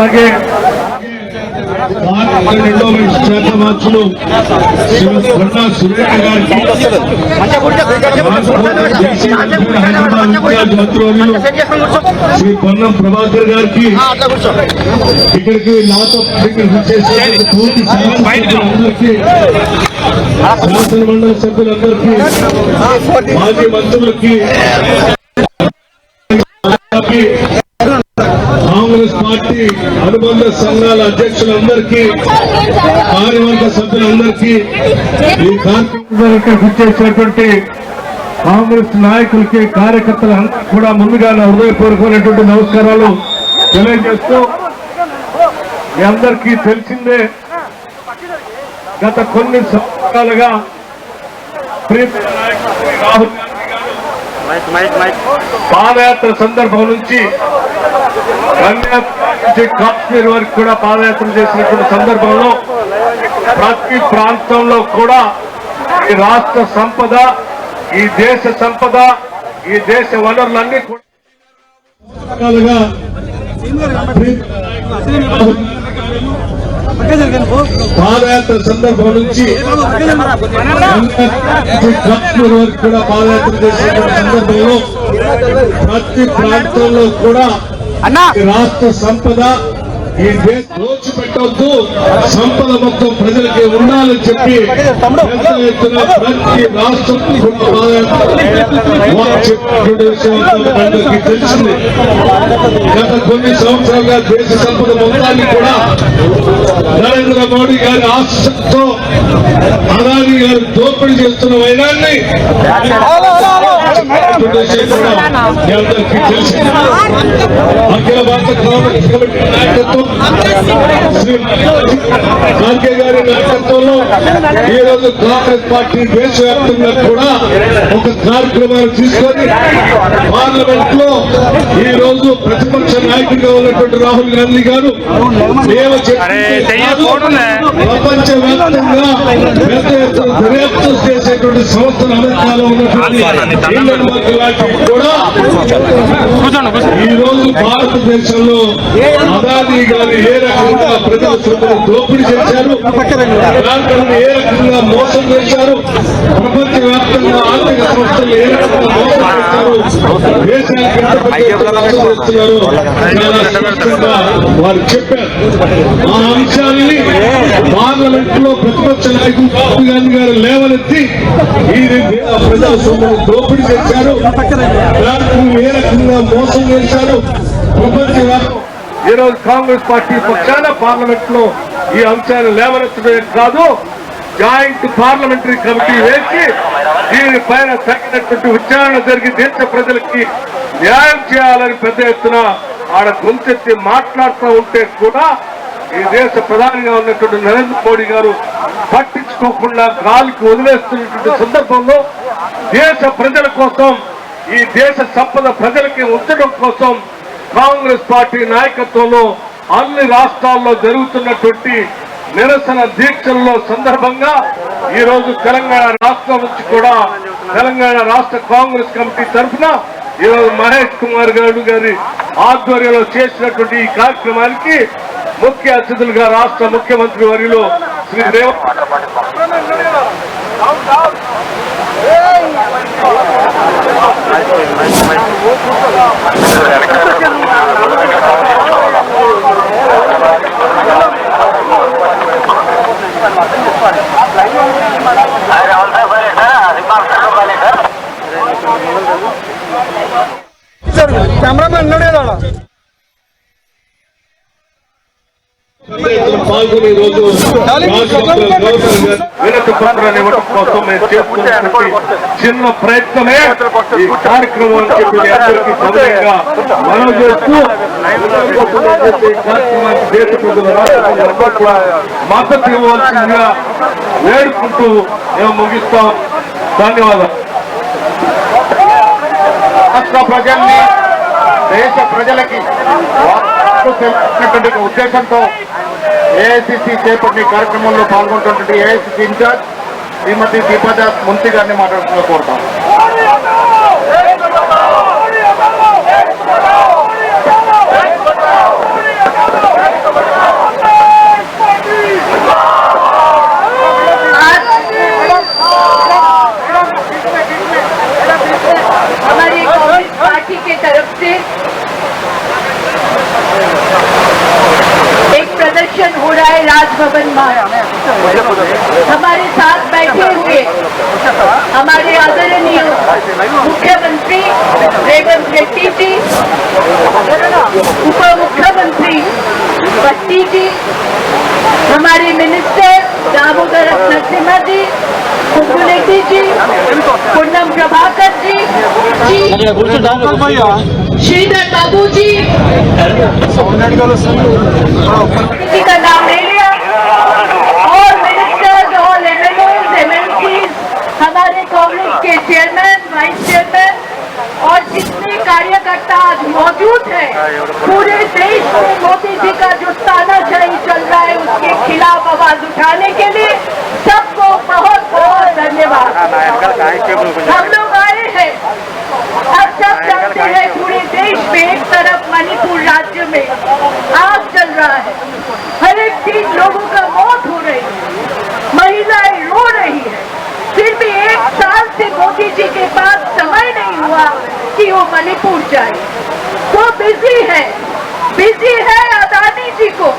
అలాగే శాఖ మార్చులు సురేఖ గారికి హైదరాబాద్ మంత్రులు శ్రీ పొన్నం ప్రభాకర్ గారికి ఇక్కడికి నాతో పూర్తి అందరికీ శాసన మండలి సభ్యులందరికీ మాజీ మంత్రులకి కాంగ్రెస్ పార్టీ అనుబంధ సంఘాల అధ్యక్షులందరికీ కార్యవర్గ సభ్యులందరికీ ఈ కార్యక్రమానికి గుర్తించినటువంటి కాంగ్రెస్ నాయకులకి కార్యకర్తలందరూ కూడా ముందుగా హృదయపూర్వకమైనటువంటి నమస్కారాలు తెలియజేస్తూ మీ అందరికీ తెలిసిందే గత కొన్ని సంవత్సరాలుగా రాహుల్ పాదయాత్ర సందర్భం నుంచి కాశ్మీర్ వరకు కూడా పాదయాత్ర చేసినటువంటి సందర్భంలో ప్రతి ప్రాంతంలో కూడా ఈ రాష్ట్ర సంపద, ఈ దేశ సంపద, ఈ దేశ వనరులన్నీ కూడా పాదయాత్ర సందర్భం నుంచి కాశ్మీర్ వరకు కూడా పాదయాత్ర చేసినటువంటి సందర్భంలో ప్రతి ప్రాంతంలో కూడా రాష్ట్ర సంపద ఈ దేశం దోచిపెట్టవద్దు, సంపద మొత్తం ప్రజలకి ఉండాలని చెప్పి పెద్ద ఎత్తున ప్రతి రాష్ట్రం చెప్పినటువంటి విషయం అందరికీ తెలిసింది. గత కొన్ని సంవత్సరాలుగా దేశ సంపద మొత్తాన్ని కూడా నరేంద్ర మోడీ గారి ఆశతో అదానీ గారు దోపిడీ చేస్తున్న వైనాన్ని అందరికీ తెలిసింది. అఖిల భారత కాంగ్రెస్ కమిటీ నాయకత్వం శ్రీ ఖార్గే గారి నాయకత్వంలో ఈ రోజు కాంగ్రెస్ పార్టీ దేశవ్యాప్తంగా కూడా ఒక కార్యక్రమాన్ని తీసుకొని పార్లమెంట్ లో ఈ రోజు ప్రతిపక్ష నాయకుడిగా ఉన్నటువంటి రాహుల్ గాంధీ గారు ప్రపంచ వ్యాప్తంగా పెద్ద ఎత్తున దర్యాప్తు చేసేటువంటి సంస్థలు అమెరికాలో ఉన్నటువంటి కూడా ఈ రోజు భారతదేశంలో అదానీ గారు ఏ రకంగా ప్రజల సొమ్మును దోపిడీ చేశారు, బ్యాంకులను ఏ రకంగా మోసం చేశారు, ప్రపంచ వ్యాప్తంగా ఆర్థిక సంస్థలు ఏ రకంగా మోసం చేశారు, దేశానికి చేస్తున్నారు చాలా స్పష్టంగా వారు చెప్పారు. ఆ అంశాన్ని పార్లమెంట్ లో ప్రతిపక్ష నాయకులు రాహుల్ గాంధీ గారు లేవనెత్తి ఈ ప్రజల సొమ్మును దోపిడీ చేశారు, బ్యాంకులు ఏ రకంగా మోసం చేశారు, ప్రపంచ ఈ రోజు కాంగ్రెస్ పార్టీ పక్షాన పార్లమెంట్ లో ఈ అంశాన్ని లేవనెత్తడమే కాదు, జాయింట్ పార్లమెంటరీ కమిటీ వేసి దీనిపైన తగినటువంటి విచారణ జరిగి దేశ ప్రజలకి న్యాయం చేయాలని పెద్ద ఎత్తున ఆడ గొంతెత్తి మాట్లాడుతూ ఉంటే కూడా ఈ దేశ ప్రధానిగా ఉన్నటువంటి నరేంద్ర మోడీ గారు పట్టించుకోకుండా గాలికి వదిలేస్తున్నటువంటి సందర్భంలో దేశ ప్రజల కోసం, ఈ దేశ సంపద ప్రజలకి ఉంచడం కోసం కాంగ్రెస్ పార్టీ నాయకత్వంలో అన్ని రాష్ట్రాల్లో జరుగుతున్నటువంటి నిరసన దీక్షల్లో సందర్భంగా ఈ రోజు తెలంగాణ రాష్ట్రం నుంచి కూడా తెలంగాణ రాష్ట్ర కాంగ్రెస్ కమిటీ తరఫున ఈరోజు మహేష్ కుమార్ గౌడ్ గారి ఆధ్వర్యంలో చేసినటువంటి ఈ కార్యక్రమానికి ముఖ్య అతిథులుగా రాష్ట్ర ముఖ్యమంత్రి వర్యులు శ్రీ రేవంత్ పాల్గొనే రోజు వినతి పత్రాన్ని ఇవ్వడం కోసం మేము చేసుకున్నటువంటి చిన్న ప్రయత్నమే ఈ కార్యక్రమం అని చెప్పి అందరికీ సమయంగా మనం చేస్తూ కార్యక్రమానికి దేశ ప్రజల రాష్ట్రంలో కూడా మద్దతు ఇవ్వాల్సిందిగా వేడుకుంటూ మేము ముగిస్తాం. ధన్యవాదాలు. రాష్ట్ర ప్రజల్ని, దేశ ప్రజలకి తెలిసినటువంటి ఉద్దేశంతో ఏఐసిసి చేపట్టిన కార్యక్రమంలో పాల్గొంటున్నటువంటి ఏఐసిసి ఇన్ఛార్జ్ శ్రీమతి దీపాదాస్ మున్సి గారిని మాట్లాడుతున్నా కోరుతాం. राजभवन में हमारे साथ बैठे हुए हमारे आदरणीय मुख्यमंत्री रेवंत रेड्डी जी, उप मुख्यमंत्री भट्टी जी, हमारे मिनिस्टर दामोदर नरसिम्हा जी, कुंडुलेटी जी, पूनम प्रभाकर जी, श्रीधर बाबू जी का नाम ले लिया, और मिनिस्टर्स और MLCs, हमारे कांग्रेस के चेयरमैन, वाइस चेयरमैन और जितने कार्यकर्ता आज मौजूद हैं, पूरे देश में मोदी जी का जो तानाशाही चल रहा है उसके खिलाफ आवाज उठाने के लिए सबको बहुत बहुत धन्यवाद। हम लोग आए हैं, अब सब जानते हैं पूरे देश में एक तरफ मणिपुर राज्य में आग चल रहा है, हर एक 3 लोगों का मौत हो रही है, महिलाएं रो रही है, फिर भी 1 साल से मोदी जी के पास समय नहीं हुआ कि वो मणिपुर जाए। वो बिजी है अदानी जी को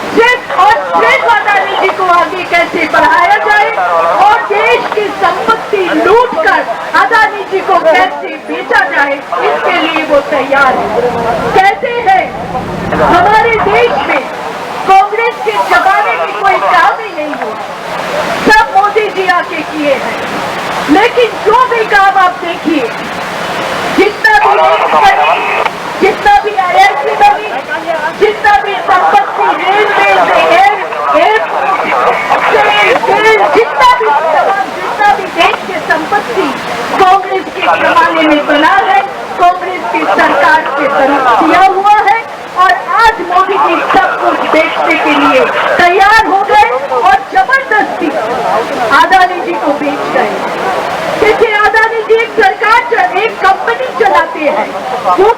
सिर्फ अदानी जी को आगे कैसे बढ़ाया जाए और देश की संपत्ति लूट कर अदानी जी को कैसे बेचा जाए, इसके लिए वो तैयार है। कहते हैं हमारे देश में कांग्रेस के जमाने में कोई काम ही नहीं हुआ, सब मोदी जी आके किए हैं, लेकिन जो भी काम आप देखिए, जितना भी रेल बनी, जितना भी IIT बनी, जितना भी संपत्ति रेलवे जितना भी देश की संपत्ति कांग्रेस के जमाने में बना है, कांग्रेस की सरकार के तरफ दिया हुआ है, और आज मोदी जी सब कुछ बेचने के लिए तैयार हो गए और जबरदस्ती अदानी जी को बेच गए। देखिए अदानी जी एक कंपनी चलाते हैं, वो